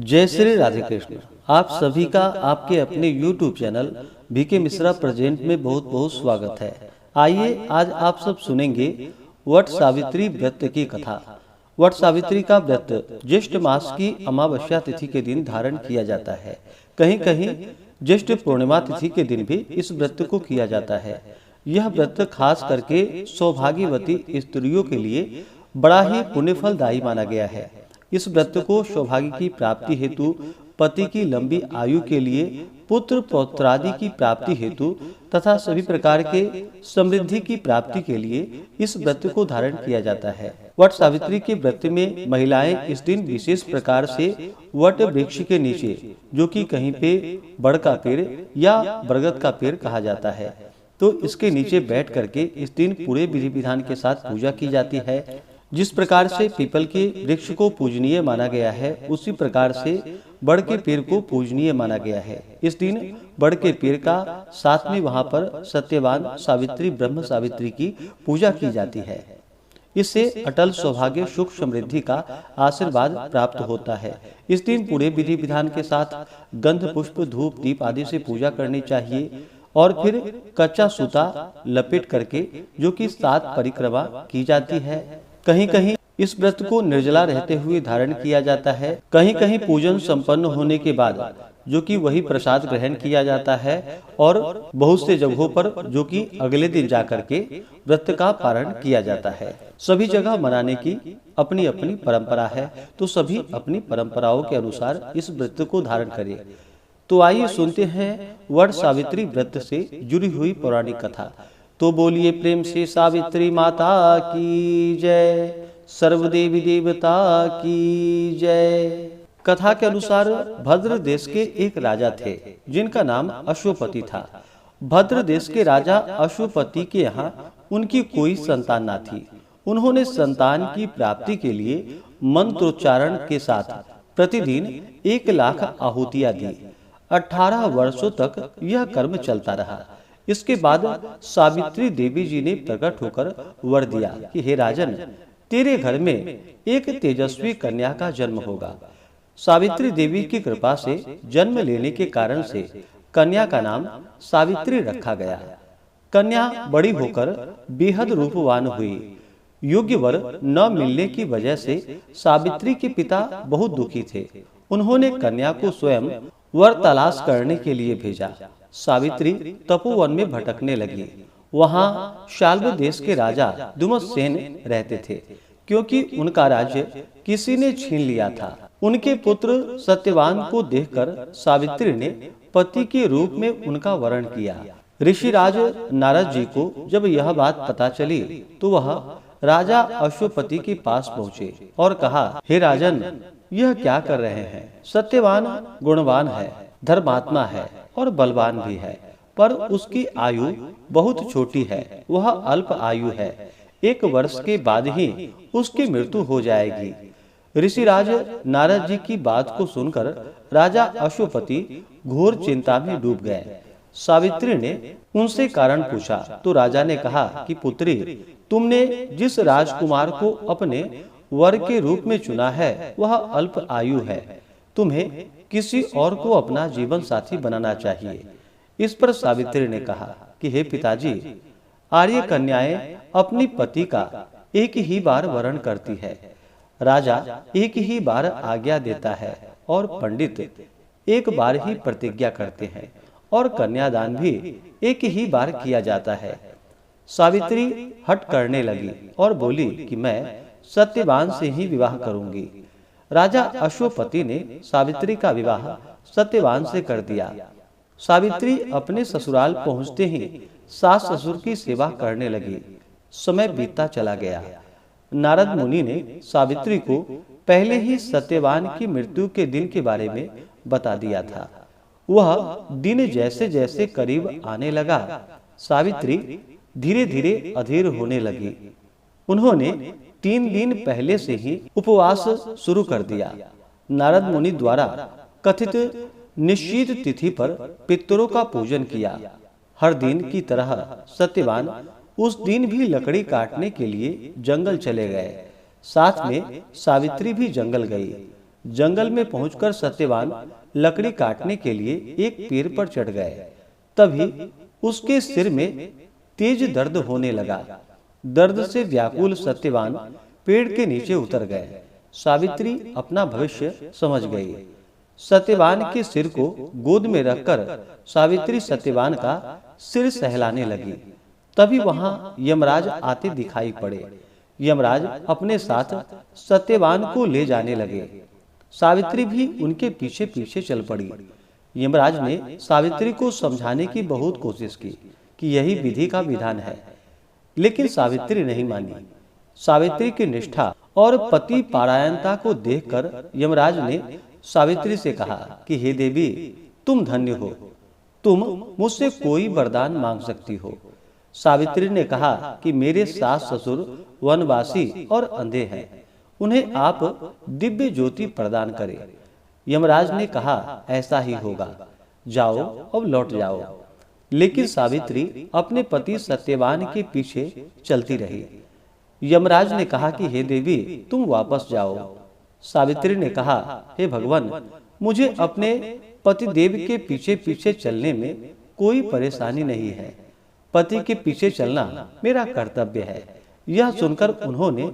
जय श्री राधे कृष्ण। आप सभी का आपके अपने YouTube channel B K Mishra present में बहुत बहुत स्वागत है। आइए आज आप सब सुनेंगे वट सावित्री व्रत की कथा। वट सावित्री का व्रत ज्येष्ठ मास की अमावस्या तिथि के दिन धारण किया जाता है। कहीं कहीं ज्येष्ठ पूर्णिमा तिथि के दिन भी इस व्रत को किया जाता है। यह व्रत खास करके सौभाग्यवती स्त्रियों के लिए बड़ा ही पुण्यफलदायी माना गया है। इस व्रत को सौभाग्य की प्राप्ति हेतु, पति की लंबी आयु के लिए, पुत्र पौत्रादि की प्राप्ति हेतु तथा सभी प्रकार के समृद्धि की प्राप्ति के लिए इस व्रत को धारण किया जाता है। वट सावित्री के व्रत में महिलाएं इस दिन विशेष प्रकार से वट वृक्ष के नीचे, जो कि कहीं पे बड़ का पेड़ या बरगद का पेड़ कहा जाता है, तो इसके नीचे बैठ करके इस दिन पूरे विधि विधान के साथ पूजा की जाती है। जिस प्रकार से पीपल के वृक्ष को पूजनीय माना गया है, उसी प्रकार से बड़ के पेड़ को पूजनीय माना गया है। इस दिन बड़ के पेड़ का साथ में वहां पर सत्यवान सावित्री ब्रह्म सावित्री की पूजा की जाती है। इससे अटल सौभाग्य सुख समृद्धि का आशीर्वाद प्राप्त होता है। इस दिन पूरे विधि विधान के साथ गंध पुष्प धूप दीप आदि से पूजा करनी चाहिए और फिर कच्चा सूता लपेट करके, जो कि 7 परिक्रमा की जाती है। कहीं कहीं इस व्रत को निर्जला रहते हुए धारण किया जाता है। कहीं कहीं पूजन संपन्न होने के बाद जो कि वही प्रसाद ग्रहण किया जाता है और बहुत से जगहों पर जो कि अगले दिन जाकर के व्रत का पारण किया जाता है। सभी जगह मनाने की अपनी अपनी परंपरा है, तो सभी अपनी परंपराओं के अनुसार इस व्रत को धारण करें। तो आइए सुनते हैं वट सावित्री व्रत से जुड़ी हुई पौराणिक कथा। तो बोलिए प्रेम से सावित्री माता की जय, सर्वदेवी देवता की जय। कथा के अनुसार भद्र देश के एक राजा थे, जिनका नाम अश्वपति था। भद्र देश के राजा अश्वपति के यहाँ उनकी कोई संतान न थी। उन्होंने संतान की प्राप्ति के लिए मंत्रोच्चारण के साथ प्रतिदिन 1 लाख आहुतियां दी। 18 वर्षों तक यह कर्म चलता रहा। इसके बाद सावित्री देवी जी ने प्रकट होकर वर दिया कि हे राजन, तेरे घर में एक तेजस्वी कन्या का जन्म होगा। सावित्री देवी की कृपा से जन्म लेने के कारण से कन्या का नाम सावित्री रखा गया। कन्या बड़ी होकर बेहद रूपवान हुई। योग्य वर न मिलने की वजह से सावित्री के पिता बहुत दुखी थे। उन्होंने कन्या को स्वयं वर तलाश करने के लिए भेजा। सावित्री तपोवन में भटकने लगी। वहां शाल्व देश के राजा दुमतसेन रहते थे, क्योंकि उनका राज्य किसी ने छीन लिया था। उनके पुत्र सत्यवान को देखकर सावित्री ने पति के रूप में उनका वरण किया। ऋषिराज नारद जी को जब यह बात पता चली, तो वह राजा अश्वपति के पास पहुँचे और कहा, हे राजन, यह क्या कर रहे हैं? सत्यवान गुणवान है, धर्मात्मा है और बलवान भी है, पर उसकी आयु बहुत छोटी है। वह अल्प आयु है। 1 वर्ष के बाद ही उसकी मृत्यु हो जाएगी। ऋषिराज नारद जी की बात को सुनकर राजा अश्वपति घोर चिंता में डूब गए। सावित्री ने उनसे कारण पूछा, तो राजा ने कहा कि पुत्री, तुमने जिस राजकुमार को अपने वर के रूप में चुना है, वह अल्प आयु है। तुम्हें किसी और को अपना जीवन साथी बनाना चाहिए। इस पर सावित्री ने कहा कि हे पिताजी, आर्य कन्याएं अपनी पति का एक ही बार वरण करती है। राजा एक ही बार आज्ञा देता है और पंडित एक बार ही प्रतिज्ञा करते हैं और कन्यादान भी एक ही बार किया जाता है। सावित्री हट करने लगी और बोली कि मैं सत्यवान से ही विवाह करूंगी। राजा अश्वपति ने सावित्री का विवाह सत्यवान से कर दिया। सावित्री अपने ससुराल पहुंचते ही सास ससुर की सेवा करने लगी। समय बीतता चला गया। नारद मुनि ने सावित्री को पहले ही सत्यवान की मृत्यु के दिन के बारे में बता दिया था। वह दिन जैसे जैसे करीब आने लगा, सावित्री धीरे धीरे अधीर होने लगी। उन्होंने 3 दिन पहले से ही उपवास शुरू कर दिया। नारद मुनि द्वारा कथित निश्चित तिथि पर पितरों का पूजन किया। हर दिन की तरह सत्यवान उस दिन भी लकड़ी काटने के लिए जंगल चले गए। साथ में सावित्री भी जंगल गई। जंगल में पहुंचकर सत्यवान लकड़ी काटने के लिए एक पेड़ पर चढ़ गए। तभी उसके सिर में तेज दर्द होने लगा। दर्द से व्याकुल सत्यवान पेड़ के नीचे उतर गए। सावित्री अपना भविष्य समझ गई। सत्यवान के सिर को गोद में रखकर सावित्री सत्यवान का सिर सहलाने लगी। तभी वहां यमराज आते दिखाई पड़े। यमराज अपने साथ सत्यवान को ले जाने लगे। सावित्री भी उनके पीछे पीछे चल पड़ी। यमराज ने सावित्री को समझाने की बहुत कोशिश की कि यही विधि का विधान है, लेकिन सावित्री नहीं मानी। सावित्री की निष्ठा और पति पारायणता को देखकर यमराज ने सावित्री से कहा कि हे देवी, तुम धन्य हो, तुम मुझसे कोई वरदान मांग सकती हो। सावित्री ने कहा कि मेरे सास ससुर वनवासी और अंधे हैं, उन्हें आप दिव्य ज्योति प्रदान करें। यमराज ने कहा ऐसा ही होगा, जाओ अब लौट जाओ। लेकिन सावित्री अपने पति सत्यवान के पीछे चलती रही। यमराज ने कहा कि हे देवी, तुम वापस जाओ। सावित्री ने कहा हे भगवान, मुझे अपने पति देव के पीछे पीछे चलने में कोई परेशानी नहीं है। पति के पीछे चलना मेरा कर्तव्य है। यह सुनकर उन्होंने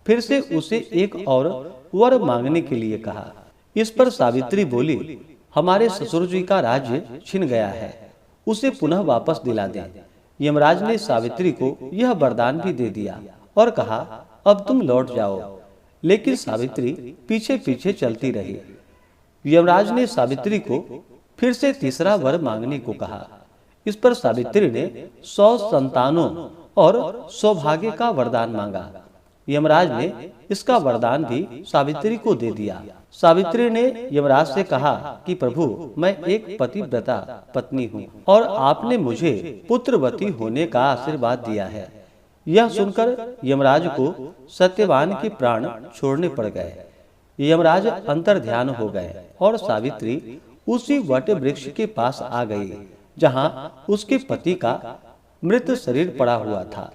फिर से उसे एक और वर मांगने के लिए कहा। इस पर सावित्री बोली, हमारे ससुर जी का राज्य छिन गया है, उसे पुनः वापस दिला दें। यमराज ने सावित्री को यह वरदान भी दे दिया और कहा अब तुम लौट जाओ। लेकिन सावित्री पीछे पीछे चलती रही। यमराज ने सावित्री को फिर से तीसरा वर मांगने को कहा। इस पर सावित्री ने 100 संतानों और सौभाग्य का वरदान मांगा। यमराज ने इसका वरदान भी सावित्री को दे दिया। सावित्री ने यमराज से कहा कि प्रभु, मैं एक पतिव्रता पत्नी हूँ और आपने मुझे पुत्रवती होने का आशीर्वाद दिया है। यह सुनकर यमराज को सत्यवान के प्राण छोड़ने पड़ गए। यमराज अंतर ध्यान हो गए और सावित्री उसी वट वृक्ष के पास आ गई जहां उसके पति का मृत शरीर पड़ा हुआ था।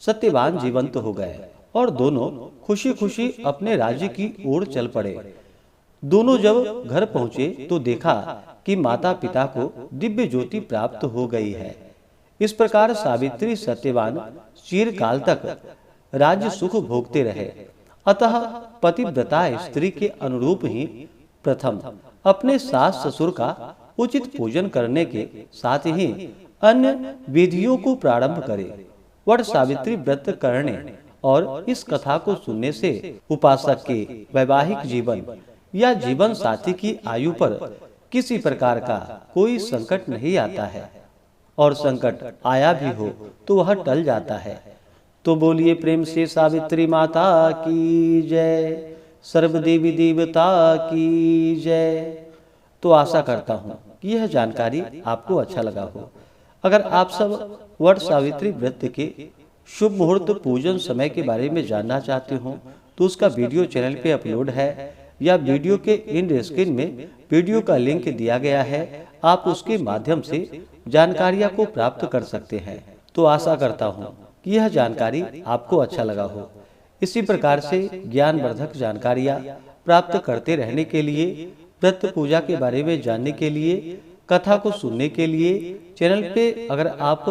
सत्यवान जीवंत हो गए और दोनों खुशी खुशी अपने राज्य की ओर चल पड़े। दोनों जब घर पहुंचे तो देखा कि माता पिता को दिव्य ज्योति प्राप्त हो गई है। इस प्रकार सावित्री सत्यवान चिरकाल तक राज्य सुख भोगते रहे। अतः पतिव्रता स्त्री के अनुरूप ही प्रथम अपने सास ससुर का उचित पूजन करने के साथ ही अन्य विधियों को प्रारंभ करे। वट सावित्री व्रत करने और इस कथा को सुनने से उपासक के वैवाहिक जीवन या जीवन साथी की आयु पर किसी प्रकार का कोई संकट नहीं आता है, और संकट आया भी हो तो वह टल जाता है। तो बोलिए प्रेम से सावित्री माता की जय, सर्व देवी देवता की जय। तो आशा करता हूँ कि यह जानकारी आपको अच्छा लगा हो। अगर आप सब वट सावित्री व्रत के शुभ मुहूर्त पूजन समय के बारे में जानना चाहते हो तो उसका वीडियो चैनल पे अपलोड है, या वीडियो के एंड स्क्रीन में वीडियो का लिंक दिया गया है। आप उसके माध्यम से जानकारियां को प्राप्त कर सकते हैं। तो आशा करता हूँ कि यह जानकारी आपको अच्छा लगा हो। इसी प्रकार से ज्ञानवर्धक जानकारियां प्राप्त करते रहने के लिए, व्रत पूजा के बारे में जानने के लिए, कथा को सुनने के लिए चैनल पे अगर आप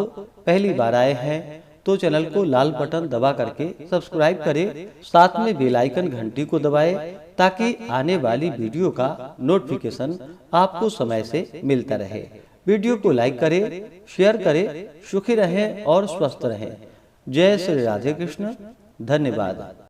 पहली बार आए हैं तो चैनल को लाल बटन दबा करके सब्सक्राइब करें, साथ में बेल आइकन घंटी को दबाएं ताकि आने वाली वीडियो का नोटिफिकेशन आपको समय से मिलता रहे। वीडियो को लाइक करें, शेयर करें। सुखी रहें और स्वस्थ रहें। जय श्री राधे कृष्ण। धन्यवाद।